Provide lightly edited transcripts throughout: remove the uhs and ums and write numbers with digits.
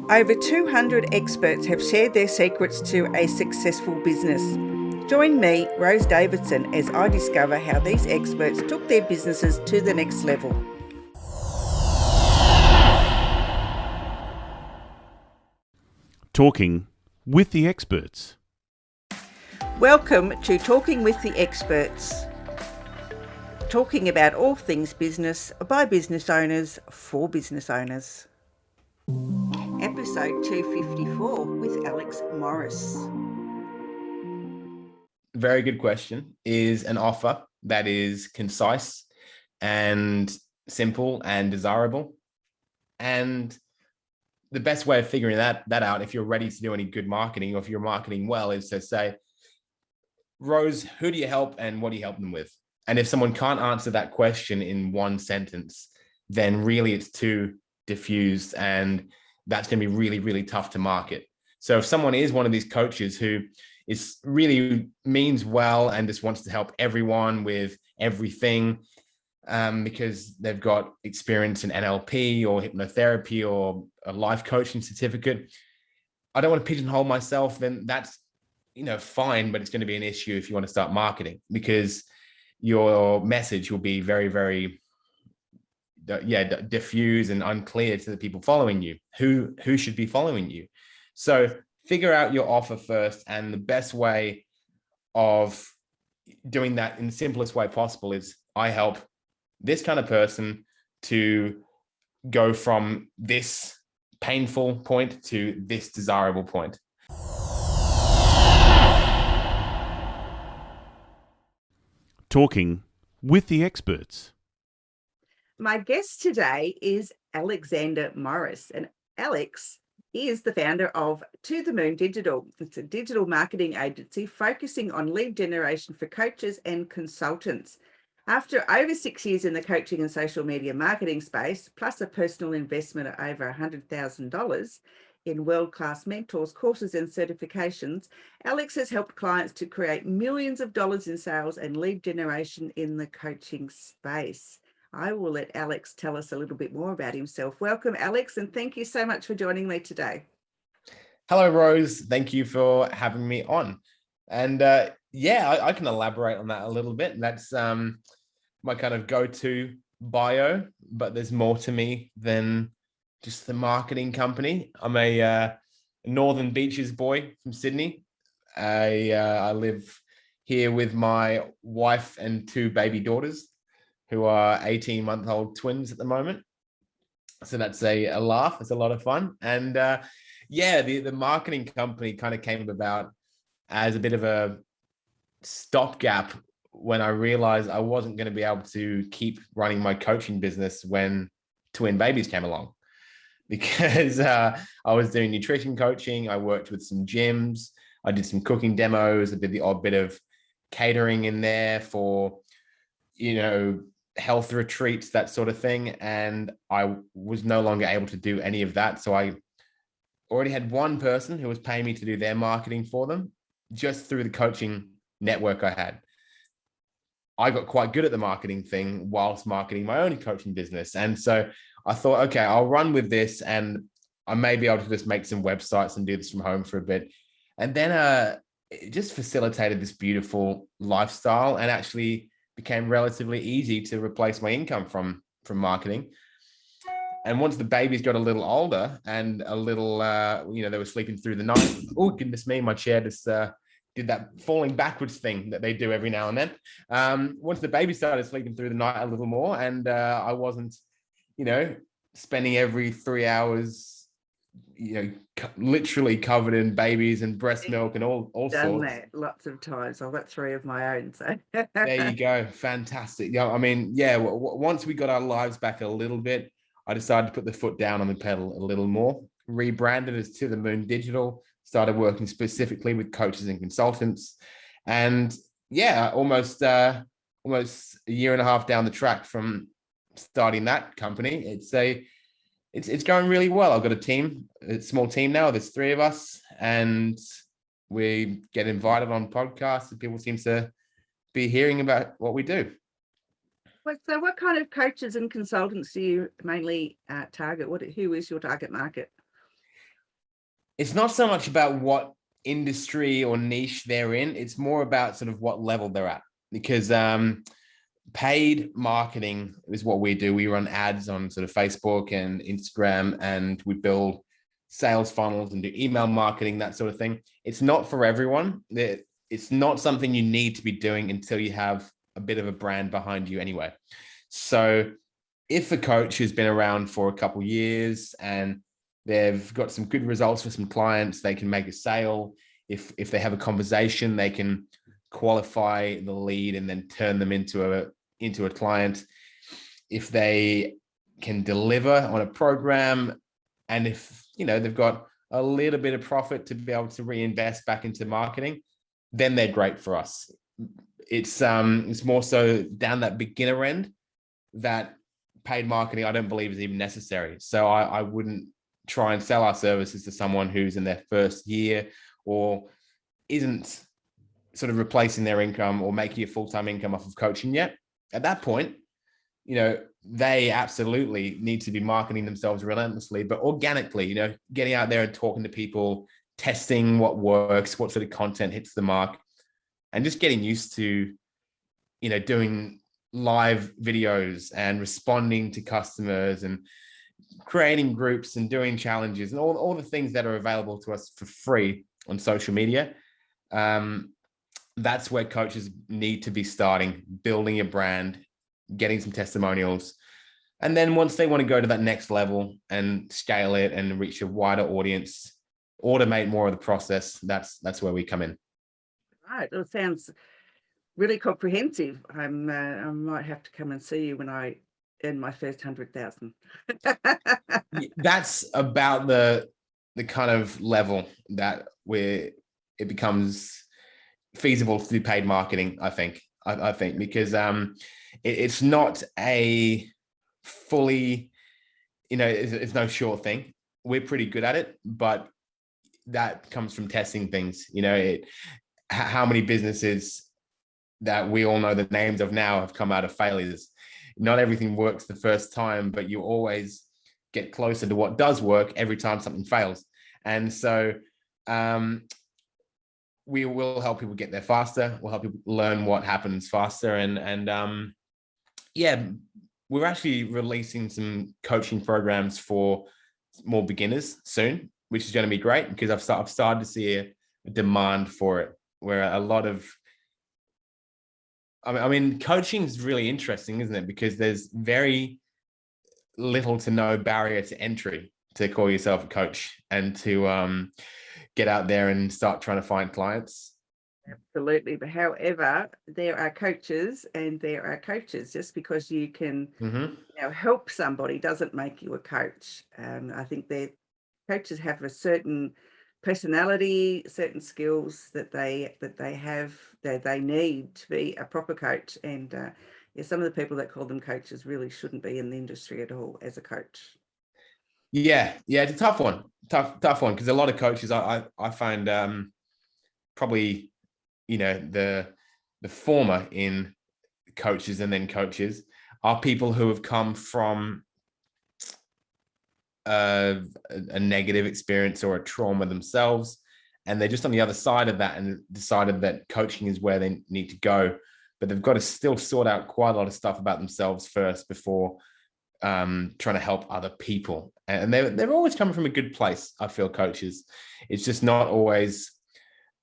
Over 200 experts have shared their secrets to a successful business. Join me, Rose Davidson, as I discover how these experts took their businesses to the next level. Talking with the experts. Welcome to Talking with the Experts. Talking about all things business by business owners for business owners. Episode 254 with Alex Morris. Very good question. Is an offer that is concise and simple and desirable. And the best way of figuring that out, if you're ready to do any good marketing, or if you're marketing well, is to say, Rose, who do you help and what do you help them with? And if someone can't answer that question in one sentence, then really it's too diffused, and that's going to be really, really tough to market. So if someone is one of these coaches who is really means well and just wants to help everyone with everything, because they've got experience in NLP or hypnotherapy or a life coaching certificate, I don't want to pigeonhole myself, then that's, fine, but it's going to be an issue if you want to start marketing, because your message will be very, very diffuse and unclear to the people following you, who should be following you. So figure out your offer first, and the best way of doing that in the simplest way possible is I help this kind of person to go from this painful point to this desirable point. Talking with the experts. My guest today is Alexander Morris, and Alex is the founder of To the Moon Digital. It's a digital marketing agency focusing on lead generation for coaches and consultants. After over 6 years in the coaching and social media marketing space, plus a personal investment of over $100,000 in world-class mentors, courses and certifications, Alex has helped clients to create millions of dollars in sales and lead generation in the coaching space. I will let Alex tell us a little bit more about himself. Welcome, Alex, and thank you so much for joining me today. Hello, Rose. Thank you for having me on. And I can elaborate on that a little bit. That's my kind of go-to bio, but there's more to me than just the marketing company. I'm a Northern Beaches boy from Sydney. I live here with my wife and two baby daughters, who are 18-month-old twins at the moment. So that's a laugh. It's a lot of fun. And the marketing company kind of came about as a bit of a stopgap when I realized I wasn't going to be able to keep running my coaching business when twin babies came along. Because I was doing nutrition coaching, I worked with some gyms, I did some cooking demos, I did the odd bit of catering in there for, health retreats, that sort of thing. And I was no longer able to do any of that. So I already had one person who was paying me to do their marketing for them just through the coaching network I had. I got quite good at the marketing thing whilst marketing my own coaching business. And so I thought, okay, I'll run with this and I may be able to just make some websites and do this from home for a bit. And then it just facilitated this beautiful lifestyle and actually became relatively easy to replace my income from marketing. And once the babies got a little older and a little, they were sleeping through the night. Oh, goodness me, my chair just did that falling backwards thing that they do every now and then. Once the baby started sleeping through the night a little more, and I wasn't, spending every 3 hours, literally covered in babies and breast milk and all sorts. Done that lots of times. I've got 3 of my own, so there you go. Fantastic. Once we got our lives back a little bit, I decided to put the foot down on the pedal a little more. Rebranded as To the Moon Digital. Started working specifically with coaches and consultants, and almost a year and a half down the track from starting that company, it's going really well. I've got a small team now. There's 3 of us, and we get invited on podcasts, and people seem to be hearing about what we do. So what kind of coaches and consultants do you mainly target? Who is your target market? it's not so much about what industry or niche they're in. It's more about sort of what level they're at, because paid marketing is what we do. We run ads on sort of Facebook and Instagram, and we build sales funnels and do email marketing, that sort of thing. It's not for everyone. It's not something you need to be doing until you have a bit of a brand behind you anyway. So if a coach has been around for a couple of years and they've got some good results for some clients, they can make a sale. If they have a conversation, they can qualify the lead and then turn them into a client. If they can deliver on a program, and if they've got a little bit of profit to be able to reinvest back into marketing, then they're great for us. It's more so down that beginner end that paid marketing, I don't believe, is even necessary. So I wouldn't try and sell our services to someone who's in their first year or isn't sort of replacing their income or making a full-time income off of coaching yet. At that point, they absolutely need to be marketing themselves relentlessly, but organically, getting out there and talking to people, testing what works, what sort of content hits the mark, and just getting used to, doing live videos and responding to customers and creating groups and doing challenges and all the things that are available to us for free on social media. That's where coaches need to be starting, building a brand, getting some testimonials. And then once they want to go to that next level and scale it and reach a wider audience, automate more of the process, that's where we come in. Right. It sounds really comprehensive. I might have to come and see you when I earn my first 100,000. That's about the kind of level that it becomes feasible to do paid marketing, I think, because it's not a fully, it's no sure thing. We're pretty good at it, but that comes from testing things. How many businesses that we all know the names of now have come out of failures. Not everything works the first time, but you always get closer to what does work every time something fails. And so we will help people get there faster. We'll help people learn what happens faster. And we're actually releasing some coaching programs for more beginners soon, which is going to be great because I've started to see a demand for it, where a lot of, I mean, coaching is really interesting, isn't it? Because there's very little to no barrier to entry to call yourself a coach and to get out there and start trying to find clients. Absolutely. But however, there are coaches and there are coaches. Just because you can help somebody doesn't make you a coach. I think that coaches have a certain personality, certain skills that they have, that they need to be a proper coach. And some of the people that call them coaches really shouldn't be in the industry at all as a coach. Yeah, it's a tough one, tough one, because a lot of coaches I find probably the former in coaches and then coaches are people who have come from a negative experience or a trauma themselves, and they're just on the other side of that and decided that coaching is where they need to go, but they've got to still sort out quite a lot of stuff about themselves first before trying to help other people. And they're always coming from a good place, I feel, coaches. It's just not always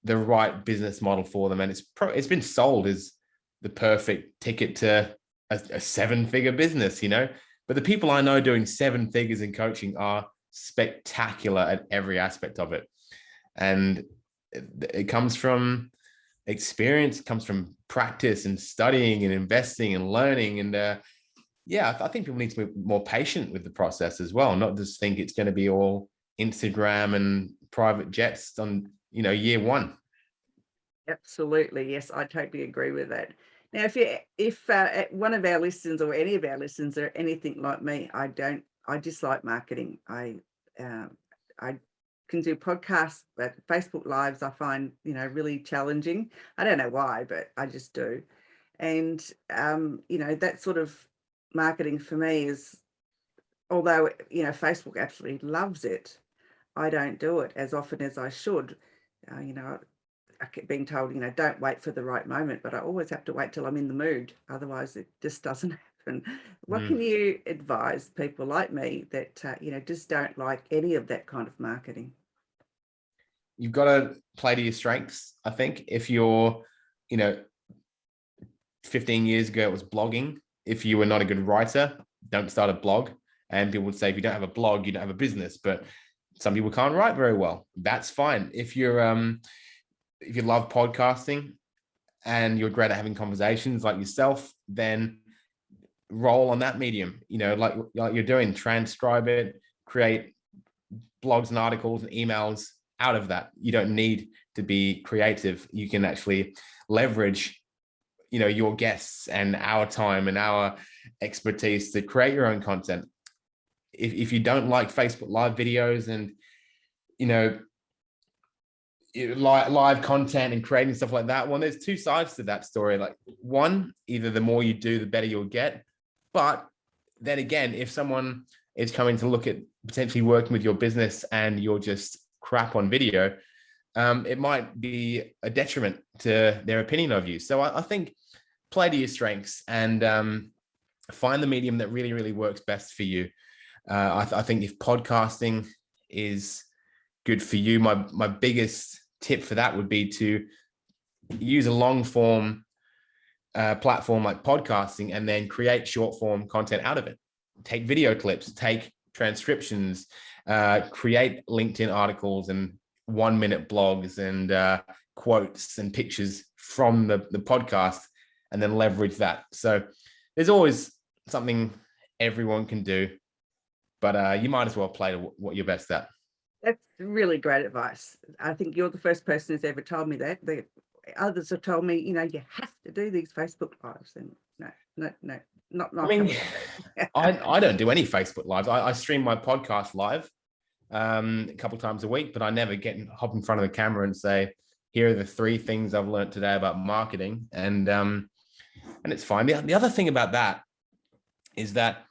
the right business model for them, and it's been sold as the perfect ticket to a 7-figure business, but the people I know doing 7 figures in coaching are spectacular at every aspect of it. And it comes from experience, it comes from practice and studying and investing and learning. And I think people need to be more patient with the process as well, not just think it's going to be all Instagram and private jets on, year one. Absolutely. Yes, I totally agree with that. Now, if one of our listeners or any of our listeners are anything like me, I dislike marketing. I can do podcasts, but Facebook Lives I find, really challenging. I don't know why, but I just do. And, that sort of marketing for me is, although, Facebook absolutely loves it, I don't do it as often as I should. I keep being told, don't wait for the right moment, but I always have to wait till I'm in the mood. Otherwise, it just doesn't happen. What can you advise people like me that, just don't like any of that kind of marketing? You've got to play to your strengths. I think if you're, 15 years ago, it was blogging. If you were not a good writer, don't start a blog. And people would say, if you don't have a blog, you don't have a business. But some people can't write very well. That's fine. If you love podcasting and you're great at having conversations like yourself, then roll on that medium, like you're doing, transcribe it, create blogs and articles and emails out of that. You don't need to be creative. You can actually leverage, your guests and our time and our expertise to create your own content. If you don't like Facebook Live videos and, live content and creating stuff like that, well, there's two sides to that story. Like, one, either the more you do, the better you'll get. But then again, if someone is coming to look at potentially working with your business and you're just crap on video, it might be a detriment to their opinion of you. So I think play to your strengths and find the medium that really, really works best for you. I think if podcasting is good for you, my biggest tip for that would be to use a long form platform like podcasting and then create short form content out of it. Take video clips, take transcriptions, create LinkedIn articles and 1-minute blogs and quotes and pictures from the podcast, and then leverage that. So there's always something everyone can do, but you might as well play to what you're best at. That's really great advice. I think you're the first person who's ever told me that. The others have told me, you have to do these Facebook Lives, and no, not. I mean, I don't do any Facebook Lives. I stream my podcast live a couple times a week, but I never hop in front of the camera and say, here are the 3 things I've learned today about marketing. And it's fine. The other thing about that is that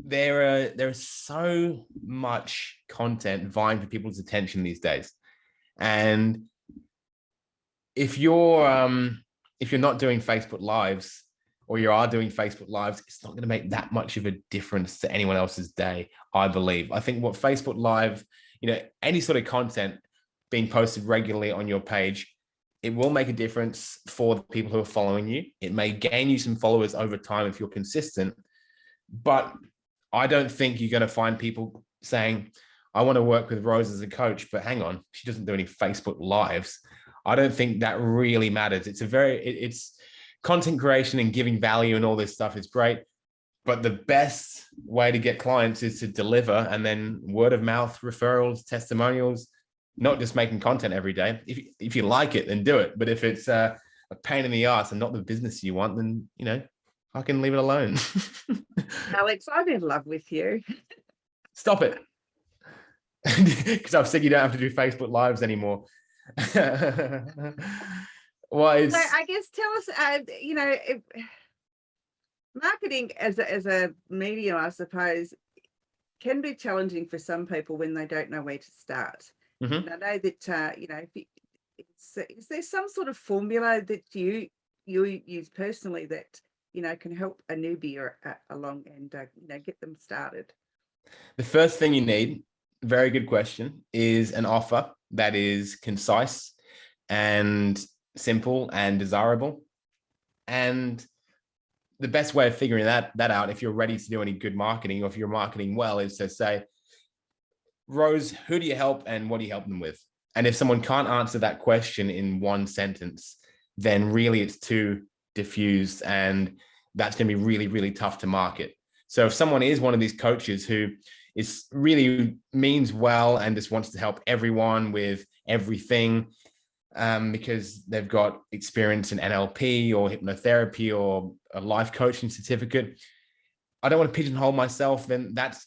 there's so much content vying for people's attention these days. And if you're not doing Facebook Lives, or you are doing Facebook Lives, it's not going to make that much of a difference to anyone else's day, I believe. I think what Facebook Live, any sort of content being posted regularly on your page, it will make a difference for the people who are following you. It may gain you some followers over time if you're consistent, but I don't think you're going to find people saying, I want to work with Rose as a coach, but hang on, she doesn't do any Facebook Lives. I don't think that really matters. It's content creation and giving value and all this stuff is great, but the best way to get clients is to deliver, and then word of mouth, referrals, testimonials, not just making content every day. If you like it, then do it. But if it's a pain in the ass and not the business you want, then, I can leave it alone. Alex, I'm in love with you. Stop it. Because I've said you don't have to do Facebook Lives anymore. Well, so I guess tell us, marketing as a medium, I suppose, can be challenging for some people when they don't know where to start. Mm-hmm. And I know that, is there some sort of formula that you use personally that, can help a newbie along and, get them started? The first thing you need, very good question, is an offer that is concise and simple and desirable. And the best way of figuring that out, if you're ready to do any good marketing, or if you're marketing well, is to say, Rose, who do you help and what do you help them with? And if someone can't answer that question in one sentence, then really it's too diffused, and that's going to be really, really tough to market. So if someone is one of these coaches who is really means well and just wants to help everyone with everything, because they've got experience in NLP or hypnotherapy or a life coaching certificate, I don't want to pigeonhole myself, then that's,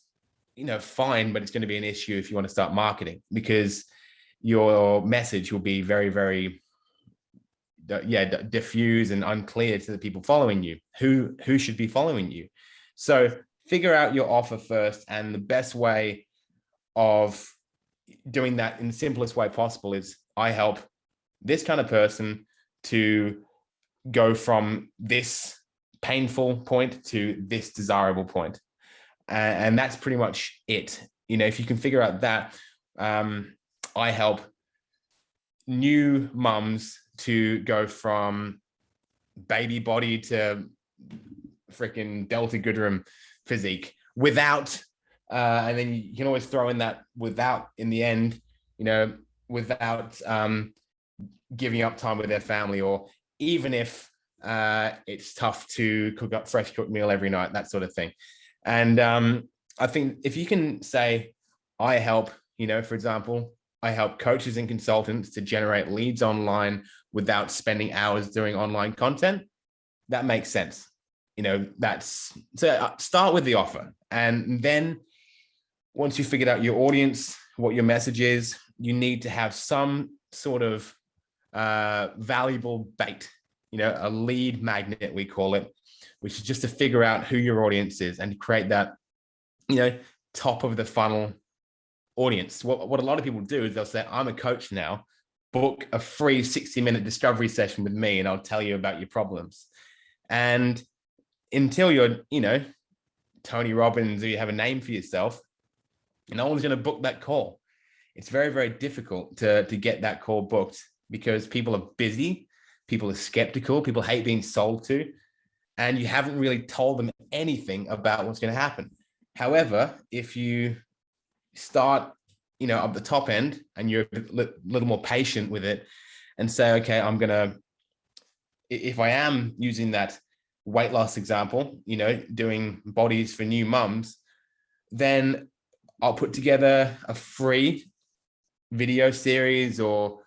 fine, but it's going to be an issue if you want to start marketing, because your message will be very, very diffuse and unclear to the people following you, who should be following you. So figure out your offer first, and the best way of doing that in the simplest way possible is I help this kind of person to go from this painful point to this desirable point. And that's pretty much it. If you can figure out that, I help new mums to go from baby body to freaking Delta Goodrem physique without, and then you can always throw in that without in the end, without giving up time with their family, or even if it's tough to cook up fresh cooked meal every night, that sort of thing. And I think if you can say, I help, for example, I help coaches and consultants to generate leads online without spending hours doing online content, that makes sense. So start with the offer. And then once you figured out your audience, what your message is, you need to have some sort of valuable bait, a lead magnet, we call it, which is just to figure out who your audience is and create that, top of the funnel audience. What a lot of people do is they'll say, I'm a coach now, book a free 60-minute discovery session with me and I'll tell you about your problems. And until you're, Tony Robbins, or you have a name for yourself, no one's going to book that call. It's very, very difficult to get that call booked because people are busy, people are skeptical, people hate being sold to, and you haven't really told them anything about what's going to happen. However, if you start, up the top end and you're a little more patient with it and say, okay, if I am using that weight loss example, doing bodies for new mums, then I'll put together a free video series or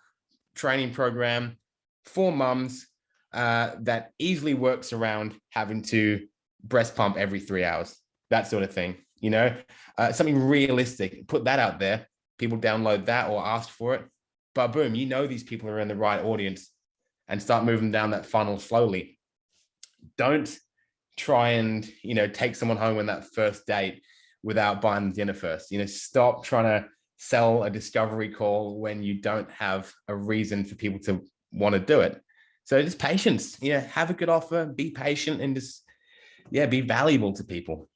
training program for mums that easily works around having to breast pump every 3 hours, that sort of thing, something realistic, put that out there, people download that or ask for it, but boom, these people are in the right audience, and start moving down that funnel slowly. Don't try and, take someone home on that first date without buying them dinner first. Stop trying to sell a discovery call when you don't have a reason for people to want to do it. So just patience, have a good offer, be patient, and just, be valuable to people.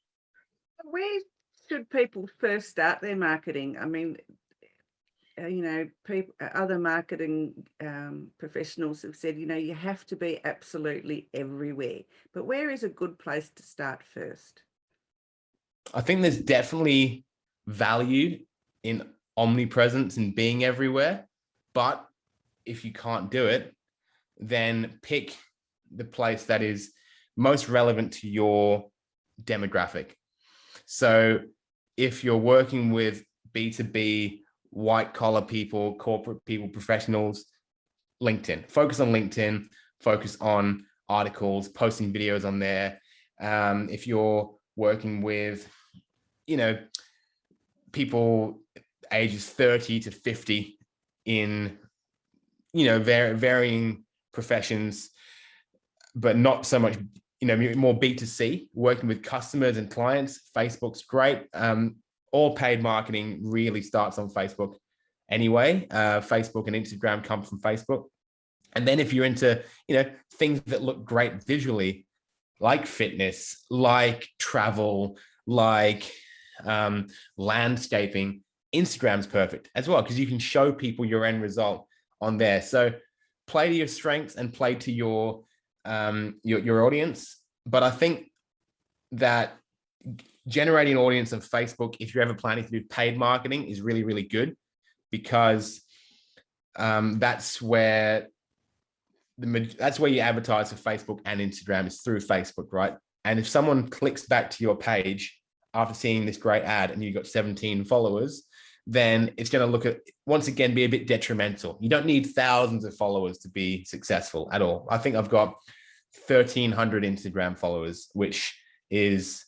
Where should people first start their marketing? I mean, other marketing professionals have said, you have to be absolutely everywhere. But where is a good place to start first? I think there's definitely value in omnipresence and being everywhere. But if you can't do it, then pick the place that is most relevant to your demographic. So if you're working with B2B, white collar people, corporate people, professionals, LinkedIn, focus on LinkedIn, focus on articles, posting videos on there. If you're working with, people ages 30 to 50 in, varying professions, but not so much, more B2C, working with customers and clients, Facebook's great. All paid marketing really starts on Facebook anyway. Facebook and Instagram come from Facebook. And then if you're into, things that look great visually, like fitness, like travel, like landscaping, Instagram's perfect as well, because you can show people your end result on there. So play to your strengths and play to your audience. But I think that generating an audience on Facebook, if you're ever planning to do paid marketing, is really, really good, because that's where you advertise for Facebook and Instagram, is through Facebook, right? And if someone clicks back to your page after seeing this great ad and you've got 17 followers, then it's going to look at, once again, be a bit detrimental. You don't need thousands of followers to be successful at all. I think I've got 1,300 Instagram followers, which is,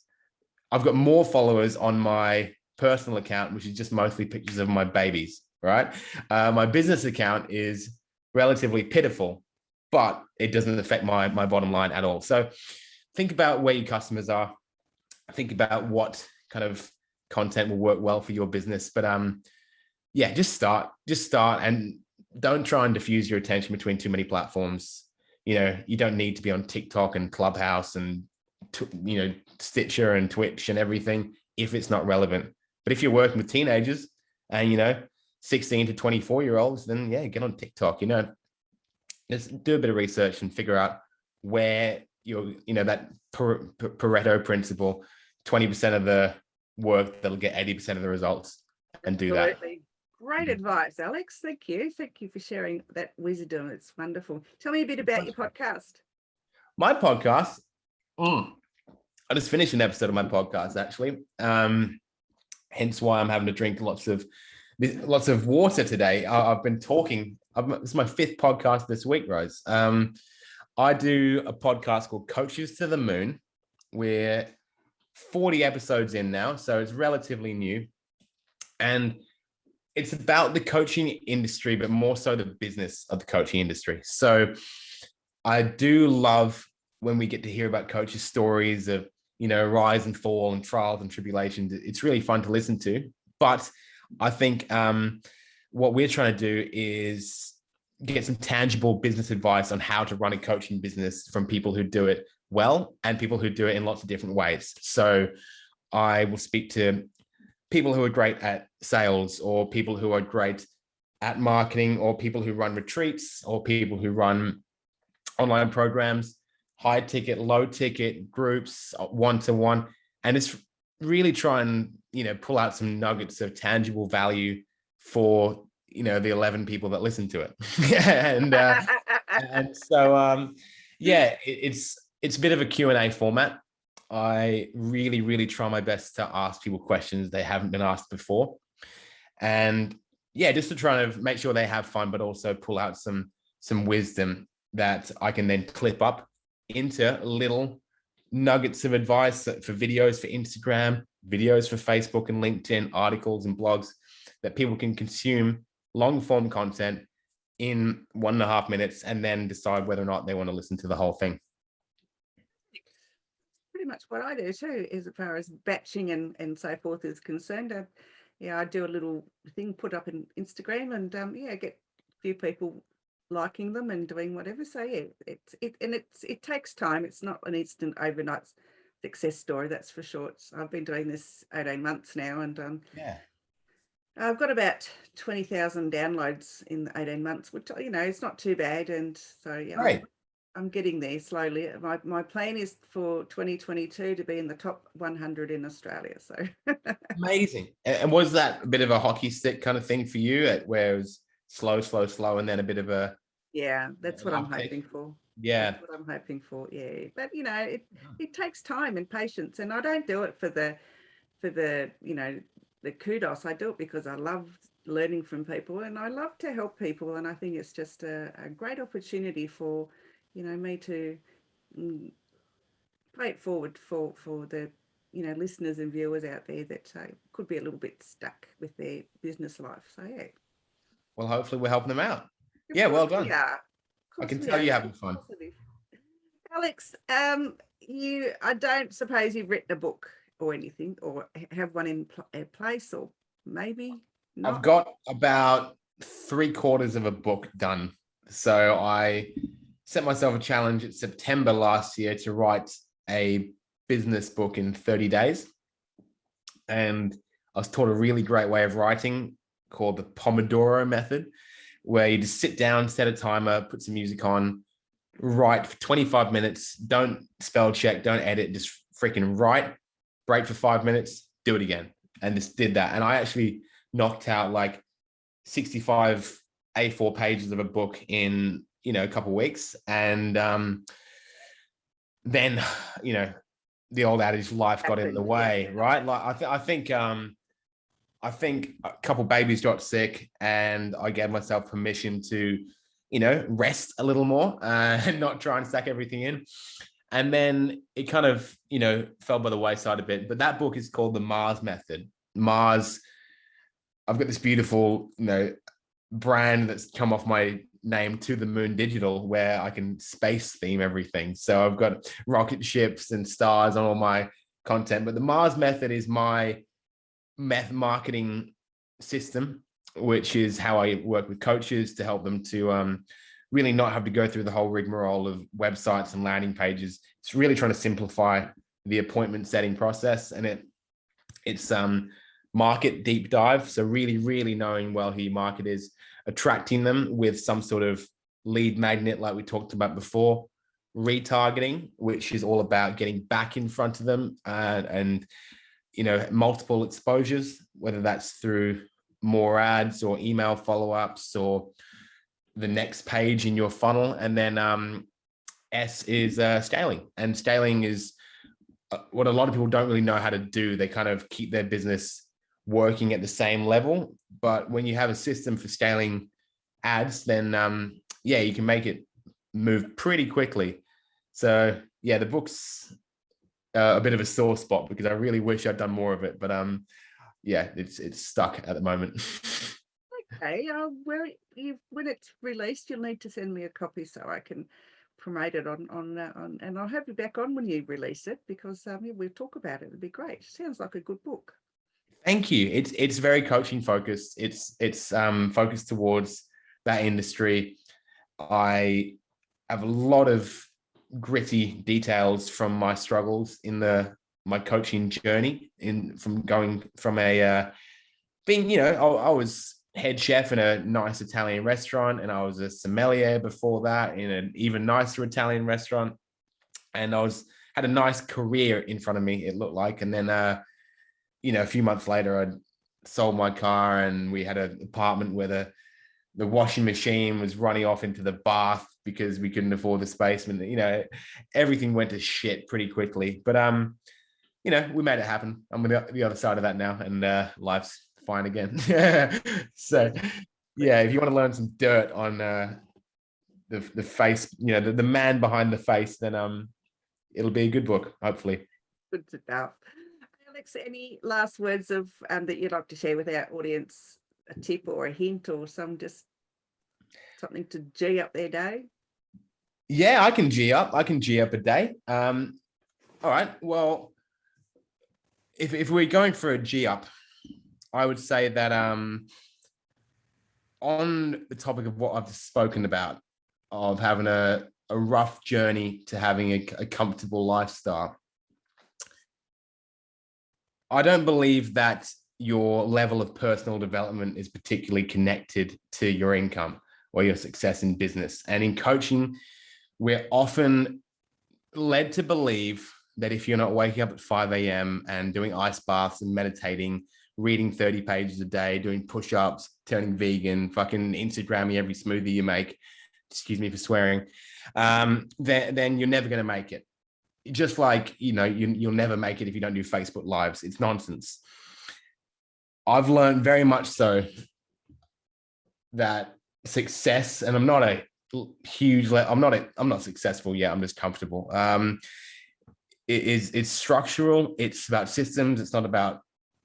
I've got more followers on my personal account, which is just mostly pictures of my babies, right? My business account is relatively pitiful, but it doesn't affect my bottom line at all. So think about where your customers are. Think about what kind of content will work well for your business. But yeah, just start and don't try and diffuse your attention between too many platforms. You don't need to be on TikTok and Clubhouse and Stitcher and Twitch and everything if it's not relevant. But if you're working with teenagers and 16 to 24-year-olds, then yeah, get on TikTok. Just do a bit of research and figure out where that Pareto principle, 20% of the work that'll get 80% of the results, and do that. Absolutely. Great advice, Alex. Thank you. Thank you for sharing that wisdom. It's wonderful. Tell me a bit about your podcast. My podcast. I just finished an episode of my podcast, actually. Hence why I'm having to drink lots of water today. I've been talking. This is my 5th podcast this week, Rose. I do a podcast called Coaches to the Moon. We're 40 episodes in now, so it's relatively new. And it's about the coaching industry, but more so the business of the coaching industry. So I do love when we get to hear about coaches' stories of, rise and fall and trials and tribulations. It's really fun to listen to. But I think what we're trying to do is get some tangible business advice on how to run a coaching business from people who do it well and people who do it in lots of different ways. So I will speak to people who are great at sales, or people who are great at marketing, or people who run retreats, or people who run online programs, high ticket, low ticket groups, one-to-one, and it's really try and pull out some nuggets of tangible value for the 11 people that listen to it. and so yeah, it's a bit of a Q&A format. I really, really try my best to ask people questions they haven't been asked before. And yeah, just to try to make sure they have fun, but also pull out some wisdom that I can then clip up into little nuggets of advice for videos for Instagram, videos for Facebook and LinkedIn, articles and blogs that people can consume long form content in 1.5 minutes and then decide whether or not they want to listen to the whole thing. Pretty much what I do too, as far as batching and so forth is concerned. I do a little thing put up in Instagram and get a few people liking them and doing whatever. So yeah, it takes time. It's not an instant overnight success story, that's for sure. I've been doing this 18 months now, and I've got about 20,000 downloads in 18 months, which it's not too bad. And so yeah, Right. I'm getting there slowly. My plan is for 2022 to be in the top 100 in Australia. So Amazing. And was that a bit of a hockey stick kind of thing for you, where it was slow, and then a bit of a that's what I'm hoping for. Yeah, that's what I'm hoping for. Yeah, but it takes time and patience, and I don't do it for the the kudos. I do it because I love learning from people, and I love to help people, and I think it's just a great opportunity for me to pay it forward for the listeners and viewers out there that could be a little bit stuck with their business life. So yeah, well, hopefully we're helping them out. Yeah, well done. Yeah, I can tell you're having fun. Alex, I don't suppose you've written a book or anything, or have one in place, or maybe not? I've got about 3/4 of a book done. So I set myself a challenge in September last year to write a business book in 30 days. And I was taught a really great way of writing called the Pomodoro method, where you just sit down, set a timer, put some music on, write for 25 minutes, don't spell check, don't edit, just freaking write, break for 5 minutes, do it again. And just did that. And I actually knocked out like 65 A4 pages of a book in, a couple of weeks. And then, the old adage, life got in the way, right? Like I think a couple of babies got sick, and I gave myself permission to, rest a little more and not try and stack everything in. And then it kind of, fell by the wayside a bit. But that book is called the Mars Method. Mars, I've got this beautiful, brand that's come off my name, To the Moon Digital, where I can space theme everything. So I've got rocket ships and stars on all my content. But the Mars Method is my marketing system, which is how I work with coaches to help them to really not have to go through the whole rigmarole of websites and landing pages. It's really trying to simplify the appointment setting process, and it's market deep dive. So really knowing well who your market is, attracting them with some sort of lead magnet like we talked about before, retargeting, which is all about getting back in front of them, and multiple exposures, whether that's through more ads or email follow-ups or the next page in your funnel. And then S is scaling. And scaling is what a lot of people don't really know how to do. They kind of keep their business working at the same level. But when you have a system for scaling ads, then you can make it move pretty quickly. So yeah, the book's a bit of a sore spot because I really wish I'd done more of it. But it's stuck at the moment. Okay, when it's released, you'll need to send me a copy so I can promote it on and I'll have you back on when you release it, because we'll talk about it. It'd be great. Sounds like a good book. Thank you. It's very coaching focused. It's focused towards that industry. I have a lot of gritty details from my struggles in my coaching journey, from going from I was head chef in a nice Italian restaurant, and I was a sommelier before that in an even nicer Italian restaurant, and had a nice career in front of me, it looked like. And then a few months later, I sold my car, and we had an apartment where the washing machine was running off into the bath because we couldn't afford the space, and everything went to shit pretty quickly. But we made it happen. I'm on the other side of that now, and life's fine again. So yeah, if you want to learn some dirt on the face, the man behind the face, then it'll be a good book, hopefully. Good stuff. Alex, any last words of that you'd like to share with our audience? A tip or a hint or something to G up their day? Yeah, I can G up a day. All right. Well, if we're going for a G up, I would say that on the topic of what I've spoken about, of having a rough journey to having a comfortable lifestyle, I don't believe that your level of personal development is particularly connected to your income or your success in business. And in coaching, we're often led to believe that if you're not waking up at 5 a.m. and doing ice baths and meditating, reading 30 pages a day, doing push-ups, turning vegan, fucking Instagramming every smoothie you make, excuse me for swearing, then you're never going to make it. Just like, you'll never make it if you don't do Facebook Lives. It's nonsense. I've learned very much so that success, and I'm not a huge, I'm not successful yet. I'm just comfortable. It's structural. It's about systems. It's not about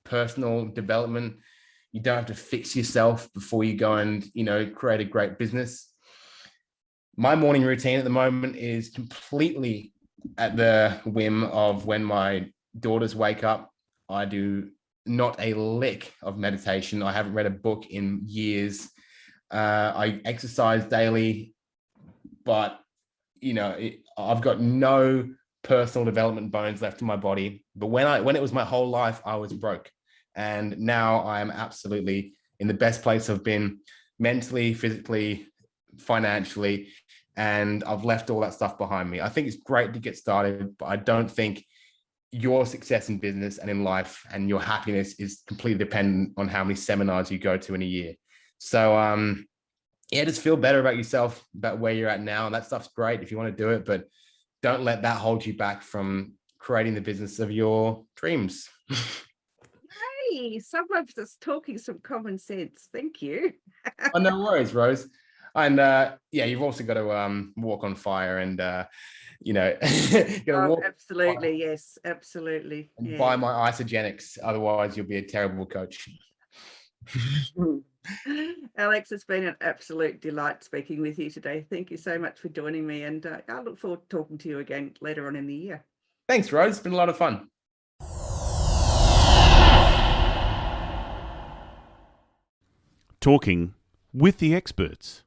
personal development. You don't have to fix yourself before you go and, create a great business. My morning routine at the moment is completely at the whim of when my daughters wake up. I do not a lick of meditation. I haven't read a book in years. I exercise daily, but I've got no personal development bones left in my body. But when it was my whole life, I was broke, and now I am absolutely in the best place I've been mentally, physically, financially, and I've left all that stuff behind me. I think it's great to get started, but I don't think your success in business and in life and your happiness is completely dependent on how many seminars you go to in a year. So just feel better about yourself, about where you're at now. That stuff's great if you want to do it, but don't let that hold you back from creating the business of your dreams. Hey, someone's just talking some common sense. Thank you. Oh, no worries, Rose. And you've also got to walk on fire and absolutely, yes, absolutely. And buy my isogenics, otherwise you'll be a terrible coach. Alex, it's been an absolute delight speaking with you today. Thank you so much for joining me, and I look forward to talking to you again later on in the year. Thanks, Rose. It's been a lot of fun. Talking with the experts.